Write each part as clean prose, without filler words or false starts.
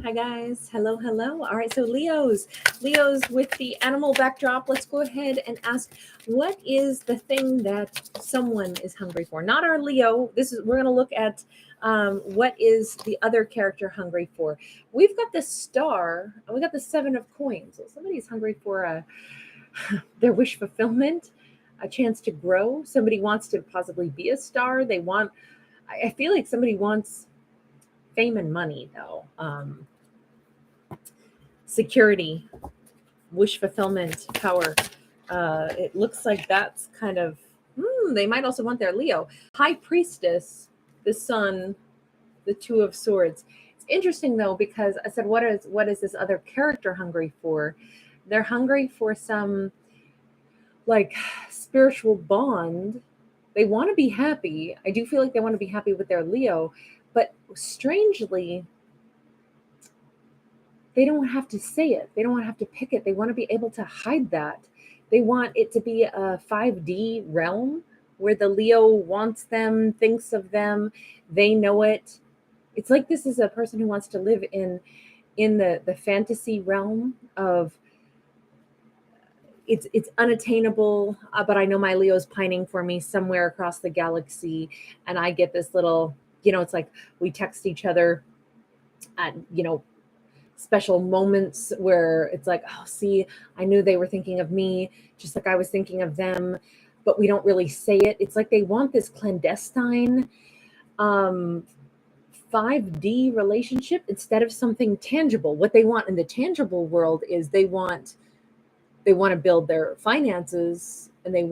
Hi guys. Hello, hello. All right, so Leo's with the animal backdrop. Let's go ahead and ask, what is the thing that someone is hungry for? Not our Leo. We're going to look at what is the other character hungry for. We've got the star. We got the 7 of coins. So somebody's hungry for their wish fulfillment, a chance to grow. Somebody wants to possibly be a star. I feel like somebody wants fame and money though. Security, wish fulfillment, power. It looks like that's kind of, they might also want their Leo. High priestess, the sun, the 2 of swords. It's interesting though, because I said, what is this other character hungry for? They're hungry for some like spiritual bond. They want to be happy. I do feel like they want to be happy with their Leo, but strangely, they don't have to say it. They don't want to have to pick it. They want to be able to hide that. They want it to be a 5D realm where the Leo wants them, thinks of them, they know it. It's like this is a person who wants to live in the fantasy realm of it's unattainable, but I know my Leo's pining for me somewhere across the galaxy, and I get this little, it's like we text each other at special moments where it's like, oh, see, I knew they were thinking of me, just like I was thinking of them, but we don't really say it. It's like they want this clandestine 5D relationship instead of something tangible. What they want in the tangible world is they want to build their finances, and I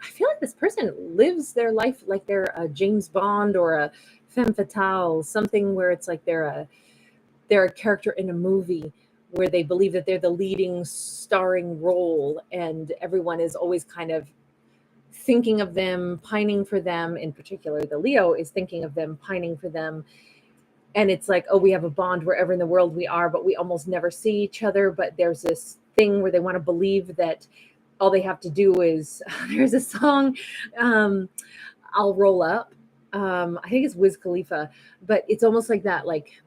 feel like this person lives their life like they're a James Bond or a femme fatale, something where it's like they're a character in a movie where they believe that they're the leading starring role, and everyone is always kind of thinking of them, pining for them. In particular, the Leo is thinking of them, pining for them. And it's like, oh, we have a bond wherever in the world we are, but we almost never see each other. But there's this thing where they want to believe that all they have to do is, there's a song, I'll Roll Up. I think it's Wiz Khalifa, but it's almost like that, like,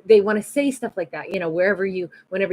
they want to say stuff like that, whenever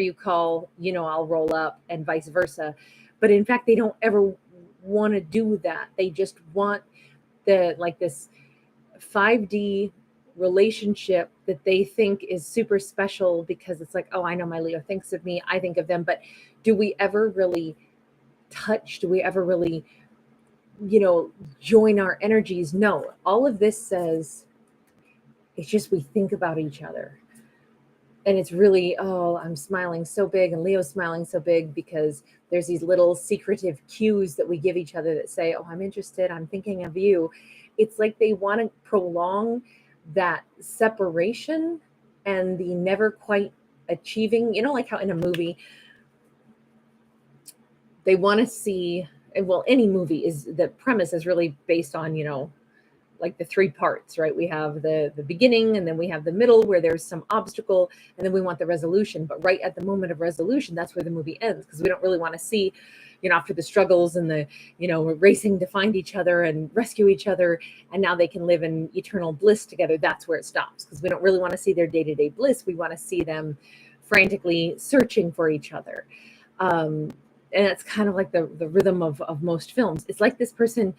you call, I'll roll up, and vice versa. But in fact, they don't ever want to do that. They just want this 5D relationship that they think is super special, because it's like, oh, I know my Leo thinks of me, I think of them. But do we ever really touch? Do we ever really, join our energies? No. All of this says it's just we think about each other. And it's really, oh, I'm smiling so big and Leo's smiling so big, because there's these little secretive cues that we give each other that say, oh, I'm interested, I'm thinking of you. It's like they want to prolong that separation and the never quite achieving, like how in a movie they want to see, well, any movie is, the premise is really based on, like the 3 parts, right? We have the beginning, and then we have the middle where there's some obstacle, and then we want the resolution. But right at the moment of resolution, that's where the movie ends, because we don't really want to see, after the struggles and the, we're racing to find each other and rescue each other, and now they can live in eternal bliss together. That's where it stops, because we don't really want to see their day-to-day bliss. We want to see them frantically searching for each other. And it's kind of like the rhythm of most films. It's like this person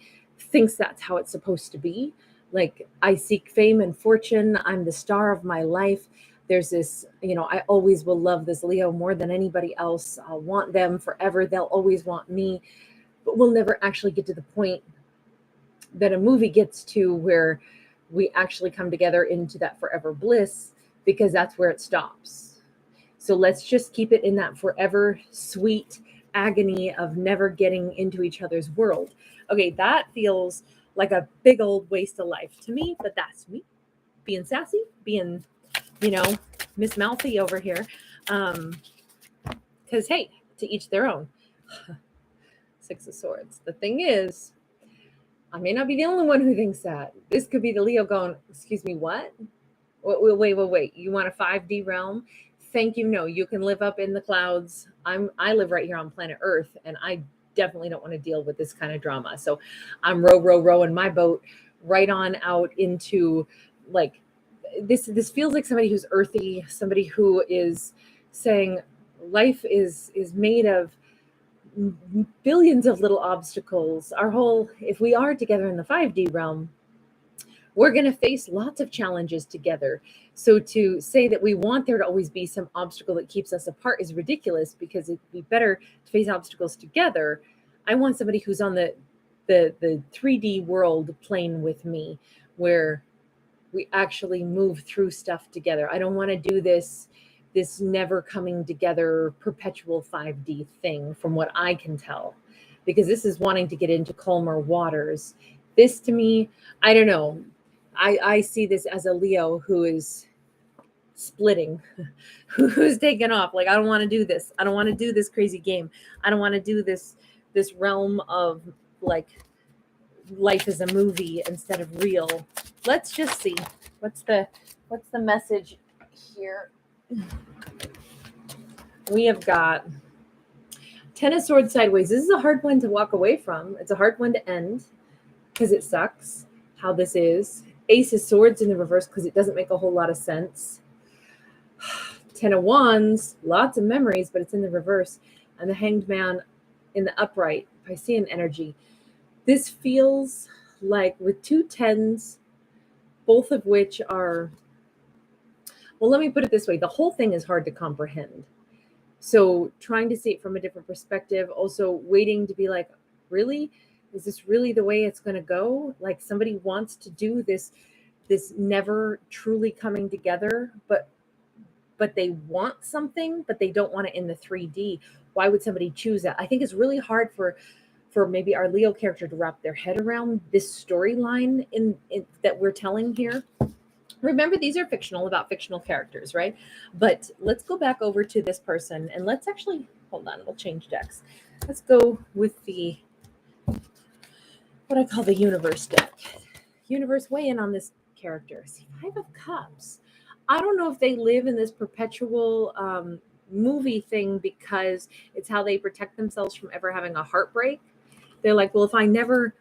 thinks that's how it's supposed to be. Like, I seek fame and fortune. I'm the star of my life. There's this, I always will love this Leo more than anybody else. I'll want them forever. They'll always want me. But we'll never actually get to the point that a movie gets to where we actually come together into that forever bliss, because that's where it stops. So let's just keep it in that forever sweet agony of never getting into each other's world. Okay, that feels like a big old waste of life to me, but that's me being sassy, being, Miss Mouthy over here. Because, hey, to each their own. 6 of Swords. The thing is, I may not be the only one who thinks that. This could be the Leo going, excuse me, what? Wait. You want a 5D realm? Thank you. No, you can live up in the clouds. I live right here on planet Earth, and I definitely don't want to deal with this kind of drama. So I'm rowing my boat right on out into like this feels like somebody who's earthy, somebody who is saying life is made of billions of little obstacles. Our whole, if we are together in the 5D realm, we're going to face lots of challenges together. So to say that we want there to always be some obstacle that keeps us apart is ridiculous, because it'd be better to face obstacles together. I want somebody who's on the 3D world plane with me, where we actually move through stuff together. I don't want to do this never coming together perpetual 5D thing, from what I can tell, because this is wanting to get into calmer waters. This, to me, I don't know. I see this as a Leo who is splitting, who's taken off. Like, I don't want to do this. I don't want to do this crazy game. I don't want to do this realm of like life is a movie instead of real. Let's just see what's the message here. We have got Ten of Swords sideways. This is a hard one to walk away from. It's a hard one to end because it sucks how this is. Ace of Swords in the reverse because it doesn't make a whole lot of sense. Ten of Wands, lots of memories, but it's in the reverse. And the Hanged Man in the upright, Piscean energy. This feels like with two tens, both of which are, well, let me put it this way. The whole thing is hard to comprehend. So trying to see it from a different perspective, also waiting to be like, really? Is this really the way it's going to go? Like, somebody wants to do this never truly coming together, but they want something, but they don't want it in the 3D. Why would somebody choose that? I think it's really hard for maybe our Leo character to wrap their head around this storyline in that we're telling here. Remember, these are fictional, about fictional characters, right? But let's go back over to this person, and let's actually, hold on, we'll change decks. Let's go with the, what I call the universe deck. Universe, weigh in on this character. See, 5 of Cups. I don't know if they live in this perpetual movie thing because it's how they protect themselves from ever having a heartbreak. They're like, well, if I never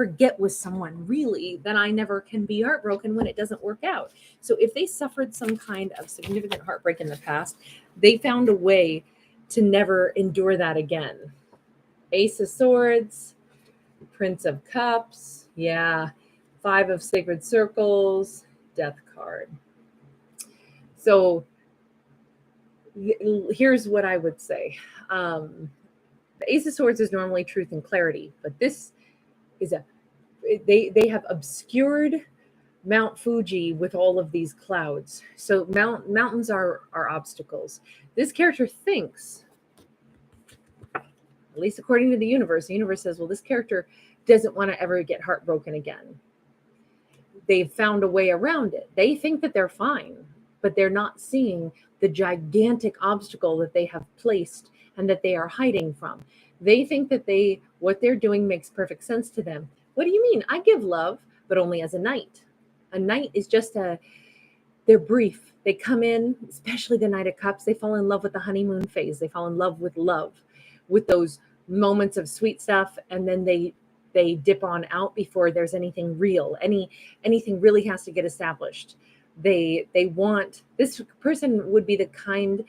get with someone really, then I never can be heartbroken when it doesn't work out. So if they suffered some kind of significant heartbreak in the past, they found a way to never endure that again. Ace of Swords, Prince of Cups, yeah, 5 of Sacred Circles, Death card. So here's what I would say. The Ace of Swords is normally truth and clarity, but this is they have obscured Mount Fuji with all of these clouds. So mountains are obstacles. This character thinks, at least according to the universe says, well, this character doesn't want to ever get heartbroken again. They've found a way around it. They think that they're fine, but they're not seeing the gigantic obstacle that they have placed and that they are hiding from. They think that what they're doing makes perfect sense to them. What do you mean? I give love, but only as a knight. A knight is just they're brief. They come in, especially the Knight of Cups, they fall in love with the honeymoon phase. They fall in love, with those moments of sweet stuff, and then they dip on out before there's anything real. Anything really has to get established. They want, this person would be the kind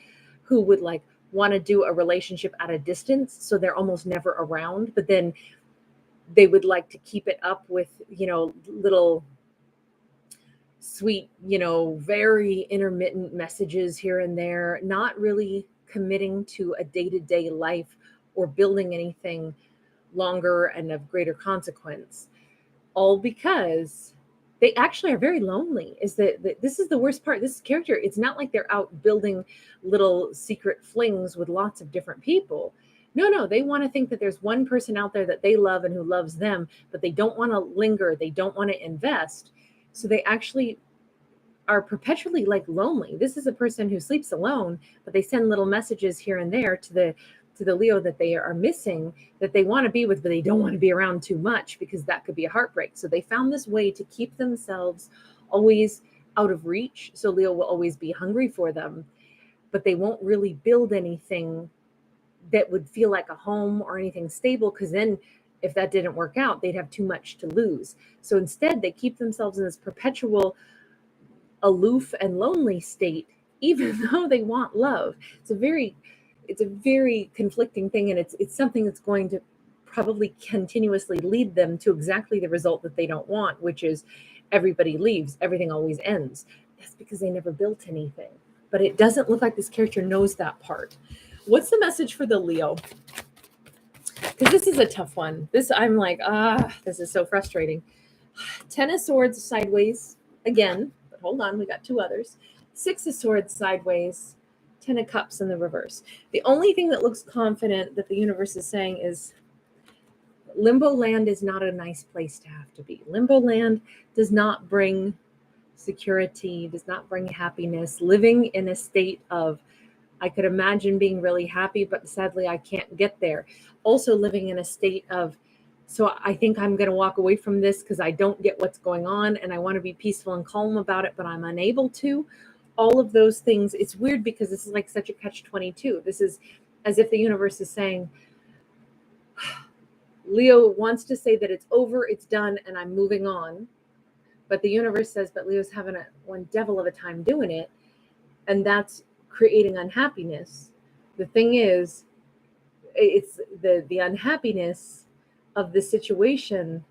who would like want to do a relationship at a distance, so they're almost never around, but then they would like to keep it up with, little sweet, very intermittent messages here and there, not really committing to a day-to-day life or building anything longer and of greater consequence, all because they actually are very lonely. Is that this is the worst part. This character, it's not like they're out building little secret flings with lots of different people. No, they want to think that there's one person out there that they love and who loves them, but they don't want to linger. They don't want to invest. So they actually are perpetually like lonely. This is a person who sleeps alone, but they send little messages here and there to the Leo that they are missing, that they want to be with, but they don't want to be around too much because that could be a heartbreak. So they found this way to keep themselves always out of reach. So Leo will always be hungry for them, but they won't really build anything that would feel like a home or anything stable, because then if that didn't work out, they'd have too much to lose. So instead, they keep themselves in this perpetual aloof and lonely state, even though they want love. It's a very conflicting thing, and it's something that's going to probably continuously lead them to exactly the result that they don't want, which is everybody leaves, everything always ends. That's because they never built anything. But it doesn't look like this character knows that part. What's the message for the Leo? Because this is a tough one. I'm like, this is so frustrating. 10 of Swords sideways again, but hold on, we got two others. 6 of Swords sideways, 10 of Cups in the reverse. The only thing that looks confident that the universe is saying is Limbo land is not a nice place to have to be. Limbo land does not bring security, does not bring happiness. Living in a state of, I could imagine being really happy, but sadly I can't get there. Also living in a state of, so I think I'm going to walk away from this because I don't get what's going on and I want to be peaceful and calm about it, but I'm unable to. All of those things. It's weird because this is like such a catch-22. This is as if the universe is saying, Leo wants to say that it's over, it's done, and I'm moving on. But the universe says, but Leo's having one devil of a time doing it. And that's creating unhappiness. The thing is, it's the unhappiness of the situation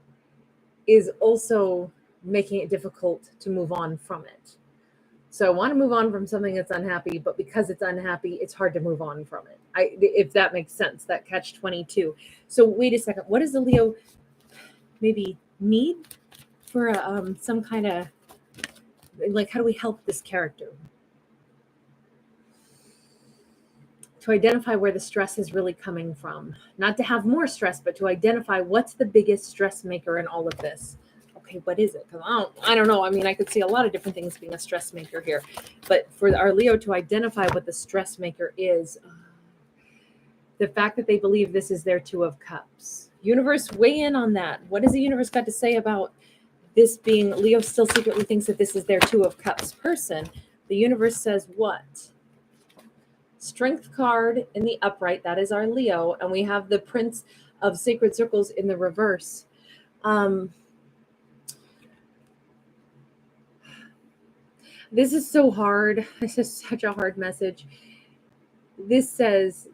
is also making it difficult to move on from it. So I want to move on from something that's unhappy, but because it's unhappy, it's hard to move on from it. If that makes sense, that catch-22. So wait a second. What does the Leo maybe need for some kind of, like, how do we help this character? To identify where the stress is really coming from. Not to have more stress, but to identify what's the biggest stress maker in all of this. Okay, what is it? Because I don't know. I mean, I could see a lot of different things being a stress maker here. But for our Leo to identify what the stress maker is, the fact that they believe this is their 2 of Cups. Universe, weigh in on that. What has the universe got to say about this being, Leo still secretly thinks that this is their 2 of Cups person. The universe says what? Strength card in the upright, that is our Leo, and we have the Prince of Sacred Circles in the reverse. This is so hard. This is such a hard message. This says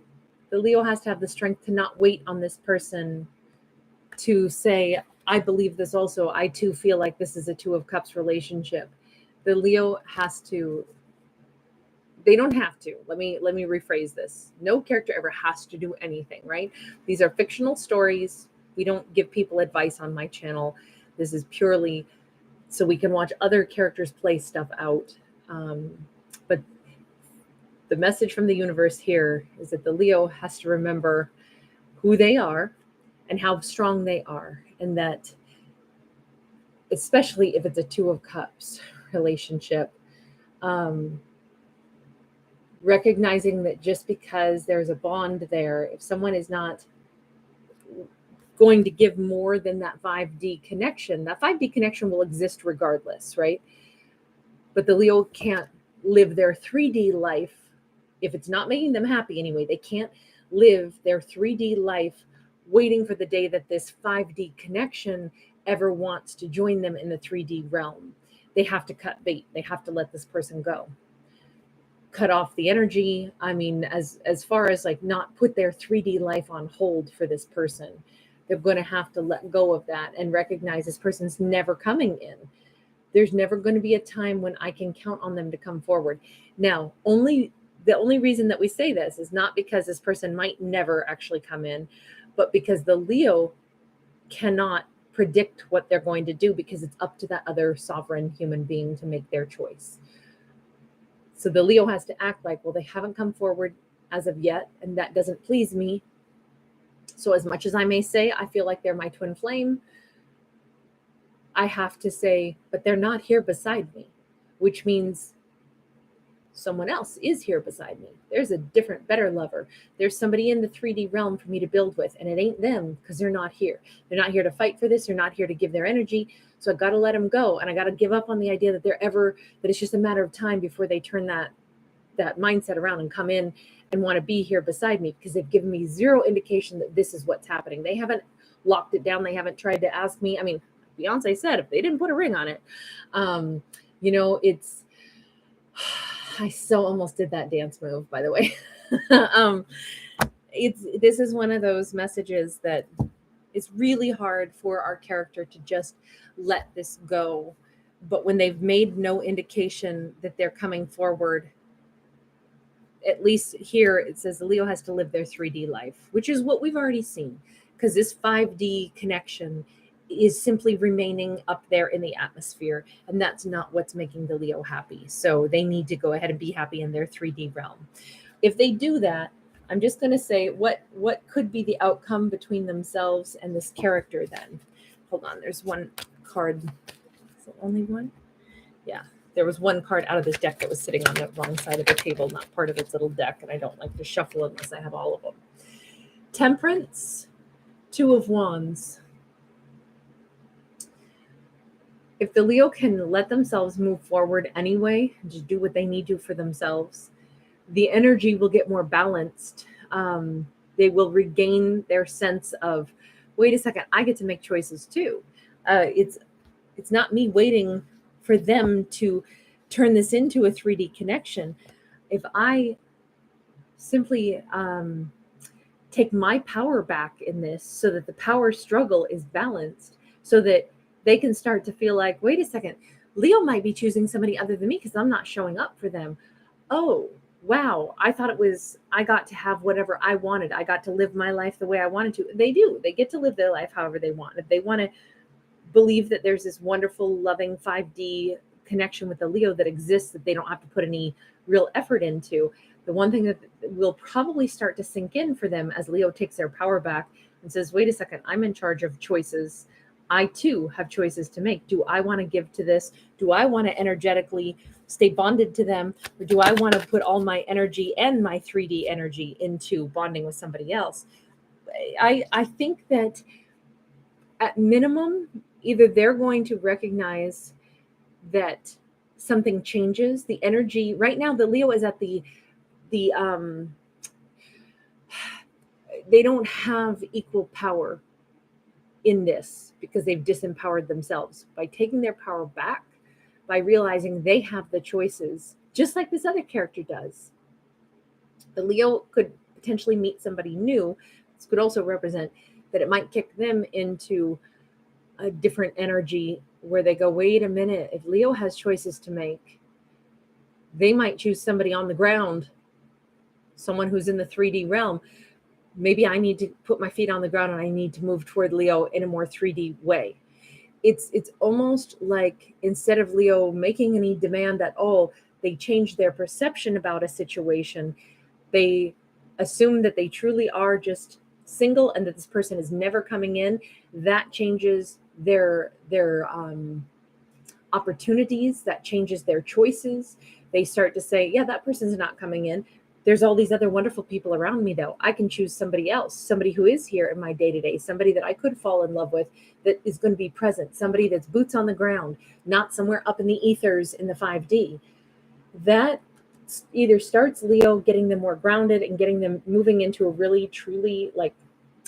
the Leo has to have the strength to not wait on this person to say, I believe this also. I too feel like this is a 2 of Cups relationship. The Leo has to, they don't have to. Let me rephrase this. No character ever has to do anything, right? These are fictional stories. We don't give people advice on my channel. This is purely so we can watch other characters play stuff out. But the message from the universe here is that the Leo has to remember who they are and how strong they are. And that, especially if it's a 2 of Cups relationship, recognizing that just because there's a bond there, if someone is not going to give more than that 5D connection, that 5D connection will exist regardless, right? But the Leo can't live their 3D life if it's not making them happy anyway. They can't live their 3D life waiting for the day that this 5D connection ever wants to join them in the 3D realm. They have to cut bait. They have to let this person go. Cut off the energy. I mean, as far as like not put their 3D life on hold for this person. They're going to have to let go of that and recognize this person's never coming in. There's never going to be a time when I can count on them to come forward. Now, the only reason that we say this is not because this person might never actually come in, but because the Leo cannot predict what they're going to do because it's up to that other sovereign human being to make their choice. So the Leo has to act like, well, they haven't come forward as of yet, and that doesn't please me. So as much as I may say, I feel like they're my twin flame, I have to say, but they're not here beside me, which means someone else is here beside me. There's a different, better lover. There's somebody in the 3D realm for me to build with, and it ain't them because they're not here. They're not here to fight for this. They're not here to give their energy. So I got to let them go, and I got to give up on the idea that that it's just a matter of time before they turn that mindset around and come in and want to be here beside me, because they've given me zero indication that this is what's happening. They haven't locked it down. They haven't tried to ask me. I mean, Beyonce said if they didn't put a ring on it, it's I so almost did that dance move, by the way. This is one of those messages that it's really hard for our character to just let this go. But when they've made no indication that they're coming forward, at least here it says Leo has to live their 3D life, which is what we've already seen, because this 5D connection is simply remaining up there in the atmosphere, and that's not what's making the Leo happy. So they need to go ahead and be happy in their 3D realm. If they do that, I'm just going to say what could be the outcome between themselves and this character then. Hold on, there's one card. Is it only one? Yeah. There was one card out of this deck that was sitting on the wrong side of the table, not part of its little deck, and I don't like to shuffle unless I have all of them. Temperance, Two of Wands. If the Leo can let themselves move forward anyway, just do what they need to for themselves, the energy will get more balanced. They will regain their sense of, wait a second, I get to make choices too. It's not me waiting for them to turn this into a 3D connection. If I simply take my power back in this so that the power struggle is balanced, so that they can start to feel like, wait a second, Leo might be choosing somebody other than me because I'm not showing up for them. Oh, wow, I thought it was, I got to have whatever I wanted. I got to live my life the way I wanted to. They do. They get to live their life however they want. If they want to believe that there's this wonderful, loving 5D connection with the Leo that exists that they don't have to put any real effort into, the one thing that will probably start to sink in for them as Leo takes their power back and says, wait a second, I'm in charge of choices. I too have choices to make. Do I want to give to this? Do I want to energetically stay bonded to them? Or do I want to put all my energy and my 3D energy into bonding with somebody else? I think that at minimum, either they're going to recognize that something changes. The energy right now, the Leo is at the they don't have equal power in this because they've disempowered themselves. By taking their power back, by realizing they have the choices, just like this other character does. The Leo could potentially meet somebody new. This could also represent that it might kick them into a different energy where they go, wait a minute, if Leo has choices to make, they might choose somebody on the ground, someone who's in the 3D realm. Maybe I need to put my feet on the ground and I need to move toward Leo in a more 3D way. It's almost like instead of Leo making any demand at all, they change their perception about a situation. They assume that they truly are just single and that this person is never coming in. That changes their opportunities, that changes their choices. They start to say, yeah, that person's not coming in. There's all these other wonderful people around me, though. I can choose somebody else, somebody who is here in my day-to-day, somebody that I could fall in love with that is going to be present, somebody that's boots on the ground, not somewhere up in the ethers in the 5D. That either starts Leo getting them more grounded and getting them moving into a really, truly like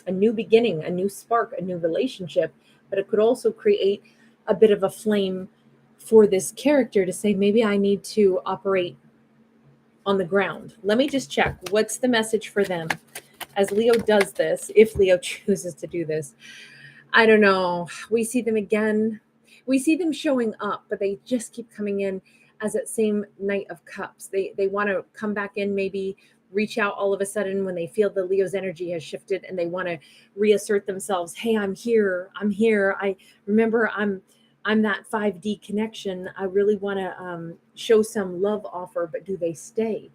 a new beginning, a new spark, a new relationship, but it could also create a bit of a flame for this character to say, maybe I need to operate on the ground. Let me just check. What's the message for them as Leo does this, if Leo chooses to do this? I don't know. We see them again. We see them showing up, but they just keep coming in as that same Knight of Cups. They want to come back in, maybe reach out all of a sudden when they feel the Leo's energy has shifted and they want to reassert themselves. Hey, I'm here. I remember I'm that 5D connection. I really want to show some love offer, but do they stay?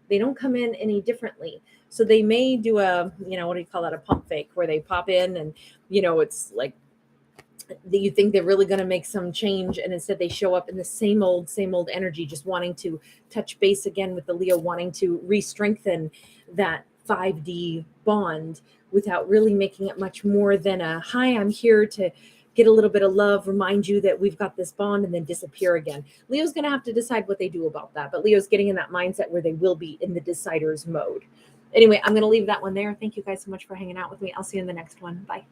They don't come in any differently. So they may do a, what do you call that? A pump fake where they pop in and, it's like you think they're really going to make some change. And instead they show up in the same old energy, just wanting to touch base again with the Leo, wanting to re-strengthen that 5D bond without really making it much more than a, hi, I'm here to get a little bit of love, remind you that we've got this bond, and then disappear again. Leo's going to have to decide what they do about that. But Leo's getting in that mindset where they will be in the deciders mode. Anyway, I'm going to leave that one there. Thank you guys so much for hanging out with me. I'll see you in the next one. Bye.